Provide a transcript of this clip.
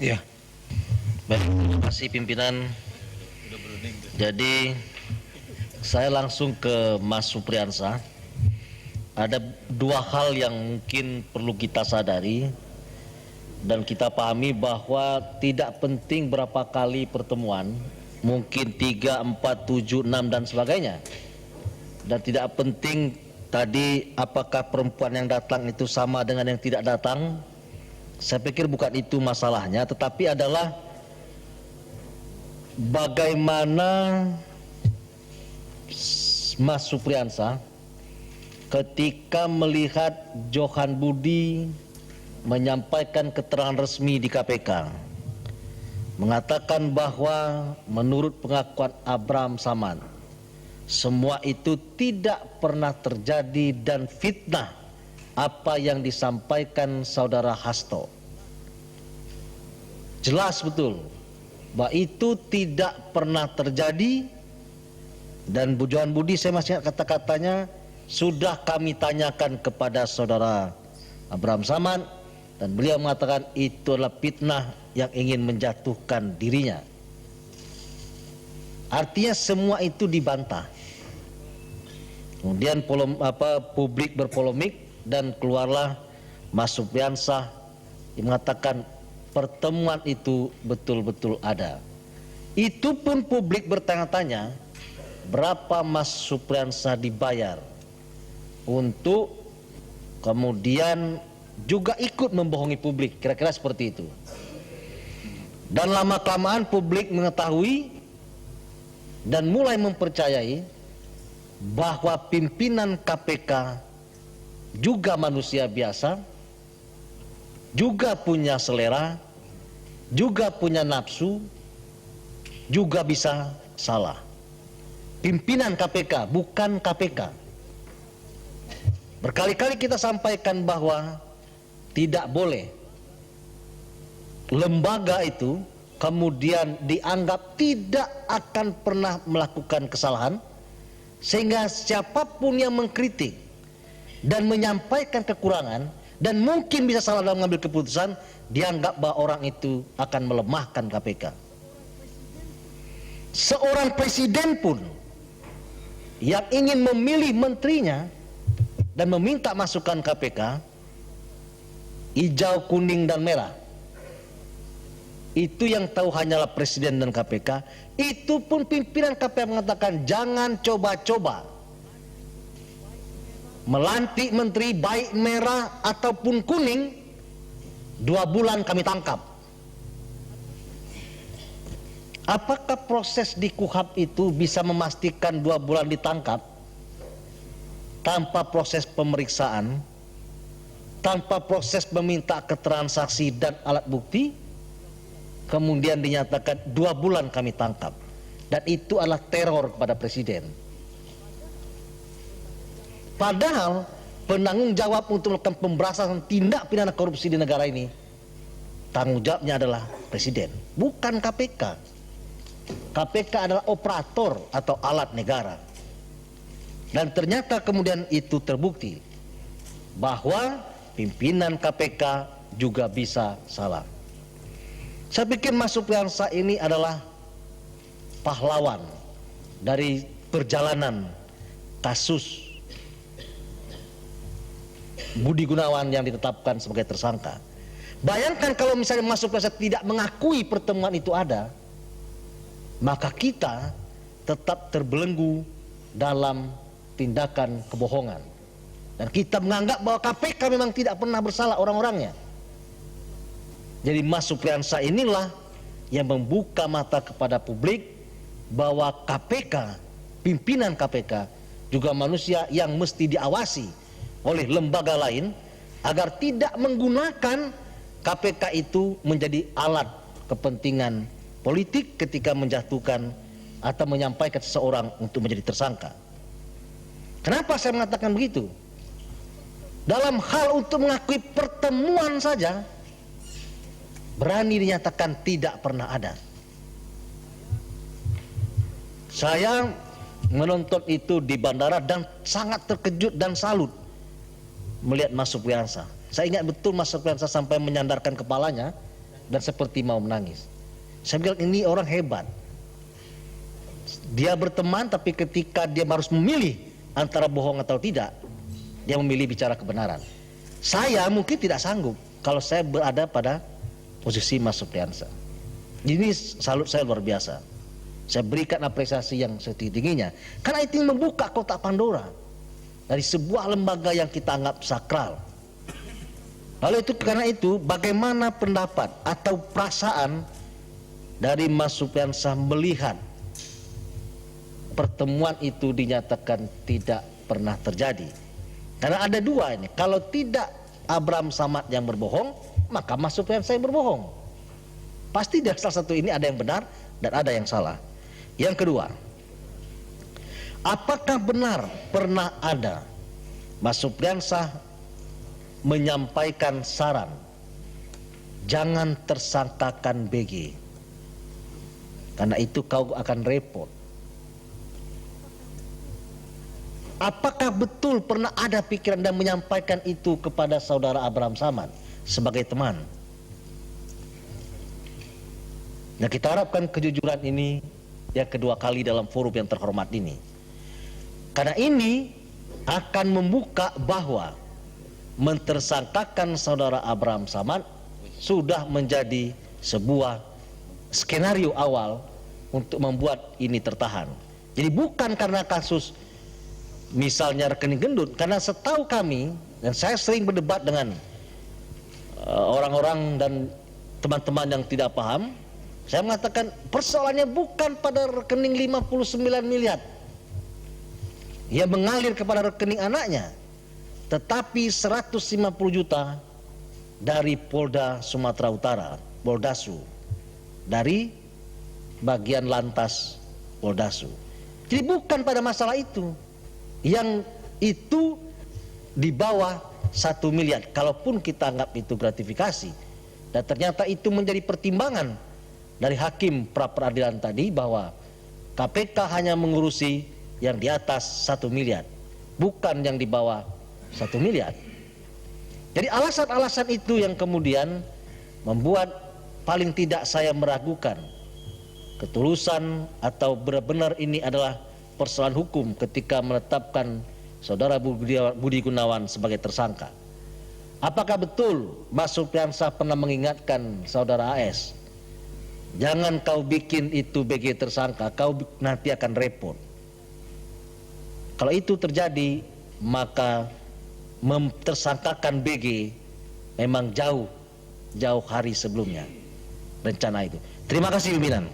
Ya, Baik, terima kasih pimpinan. Jadi saya langsung ke Mas Supriyansa. Ada dua hal yang mungkin perlu kita sadari dan kita pahami bahwa tidak penting berapa kali pertemuan, mungkin 3, 4, 7, 6 dan sebagainya. Dan tidak penting tadi apakah perempuan yang datang itu sama dengan yang tidak datang. Saya pikir bukan itu masalahnya, tetapi adalah bagaimana Mas Supriyansa ketika melihat Johan Budi menyampaikan keterangan resmi di KPK mengatakan bahwa menurut pengakuan Abraham Samad semua itu tidak pernah terjadi dan fitnah apa yang disampaikan saudara Hasto. Jelas betul bahwa itu tidak pernah terjadi, dan Bu Johan Budi, saya masih ingat kata-katanya, sudah kami tanyakan kepada saudara Abraham Samad dan beliau mengatakan itu adalah fitnah yang ingin menjatuhkan dirinya. Artinya semua itu dibantah. Kemudian publik berpolemik dan keluarlah Mas Supriyansa yang mengatakan pertemuan itu betul-betul ada. Itu pun publik bertanya-tanya berapa Mas Supriyansa dibayar untuk kemudian juga ikut membohongi publik, kira-kira seperti itu. Dan lama-kelamaan publik mengetahui dan mulai mempercayai bahwa pimpinan KPK juga manusia biasa, juga punya selera, juga punya nafsu, juga bisa salah. Pimpinan KPK, bukan KPK. Berkali-kali kita sampaikan bahwa tidak boleh lembaga itu kemudian dianggap tidak akan pernah melakukan kesalahan, sehingga siapapun yang mengkritik dan menyampaikan kekurangan dan mungkin bisa salah dalam mengambil keputusan, dianggap bahwa orang itu akan melemahkan KPK. Seorang presiden pun yang ingin memilih menterinya dan meminta masukan KPK, hijau, kuning, dan merah, itu yang tahu hanyalah presiden dan KPK. Itu pun pimpinan KPK mengatakan jangan coba-coba melantik menteri baik merah ataupun kuning, 2 bulan kami tangkap. Apakah proses di KUHAP itu bisa memastikan 2 bulan ditangkap tanpa proses pemeriksaan, tanpa proses meminta keterangan saksi dan alat bukti, kemudian dinyatakan 2 bulan kami tangkap, dan itu adalah teror kepada presiden. Padahal penanggung jawab untuk melakukan pemberantasan tindak pidana korupsi di negara ini, tanggung jawabnya adalah presiden, bukan KPK. KPK adalah operator atau alat negara. Dan ternyata kemudian itu terbukti bahwa pimpinan KPK juga bisa salah. Saya pikir Mas Supriyansa ini adalah pahlawan dari perjalanan kasus Budi Gunawan yang ditetapkan sebagai tersangka. Bayangkan kalau misalnya Mas Supriyansa tidak mengakui pertemuan itu ada, maka kita tetap terbelenggu dalam tindakan kebohongan. Dan kita menganggap bahwa KPK memang tidak pernah bersalah orang-orangnya. Jadi Mas Supriyansa inilah yang membuka mata kepada publik bahwa KPK, pimpinan KPK juga manusia yang mesti diawasi oleh lembaga lain agar tidak menggunakan KPK itu menjadi alat kepentingan politik ketika menjatuhkan atau menyampaikan seseorang untuk menjadi tersangka. Kenapa saya mengatakan begitu? Dalam hal untuk mengakui pertemuan saja berani dinyatakan tidak pernah ada. Saya menonton itu di bandara dan sangat terkejut dan salut melihat Mas Supriyansa. Saya ingat betul Mas Supriyansa sampai menyandarkan kepalanya dan seperti mau menangis. Saya bilang ini orang hebat. Dia berteman, tapi ketika dia harus memilih antara bohong atau tidak, dia memilih bicara kebenaran. Saya mungkin tidak sanggup kalau saya berada pada posisi Mas Supriyansa. Ini salut saya luar biasa. Saya berikan apresiasi yang setinggi-tingginya, karena itu membuka kotak Pandora dari sebuah lembaga yang kita anggap sakral. Lalu itu karena itu bagaimana pendapat atau perasaan dari Mas Supriyansa melihat pertemuan itu dinyatakan tidak pernah terjadi? Karena ada dua ini, kalau tidak Abraham Samad yang berbohong, maka Mas Supriyansa yang berbohong. Pasti dari salah satu ini ada yang benar dan ada yang salah. Yang kedua, apakah benar pernah ada Mas Supriyansa menyampaikan saran jangan tersangkakan BG, karena itu kau akan repot? Apakah betul pernah ada pikiran dan menyampaikan itu kepada saudara Abraham Samad sebagai teman? Nah, kita harapkan kejujuran ini yang kedua kali dalam forum yang terhormat ini, karena ini akan membuka bahwa mentersangkakan saudara Abraham Samad sudah menjadi sebuah skenario awal untuk membuat ini tertahan. Jadi bukan karena kasus misalnya rekening gendut, karena setahu kami, dan saya sering berdebat dengan orang-orang dan teman-teman yang tidak paham, saya mengatakan persoalannya bukan pada rekening 59 miliar yang mengalir kepada rekening anaknya, tetapi 150 juta dari Polda Sumatera Utara, Poldasu, dari bagian lantas Poldasu. Jadi bukan pada masalah itu, yang itu di bawah 1 miliar, kalaupun kita anggap itu gratifikasi, dan ternyata itu menjadi pertimbangan dari hakim pra peradilan tadi bahwa KPK hanya mengurusi yang di atas 1 miliar, bukan yang di bawah 1 miliar. Jadi alasan-alasan itu yang kemudian membuat paling tidak saya meragukan ketulusan atau benar-benar ini adalah persoalan hukum ketika menetapkan saudara Budi Gunawan sebagai tersangka. Apakah betul Mas Supriyansa pernah mengingatkan saudara AS, jangan kau bikin itu BG tersangka, kau nanti akan repot? Kalau itu terjadi, maka memtersangkakan BG memang jauh hari sebelumnya rencana itu. Terima kasih pimpinan.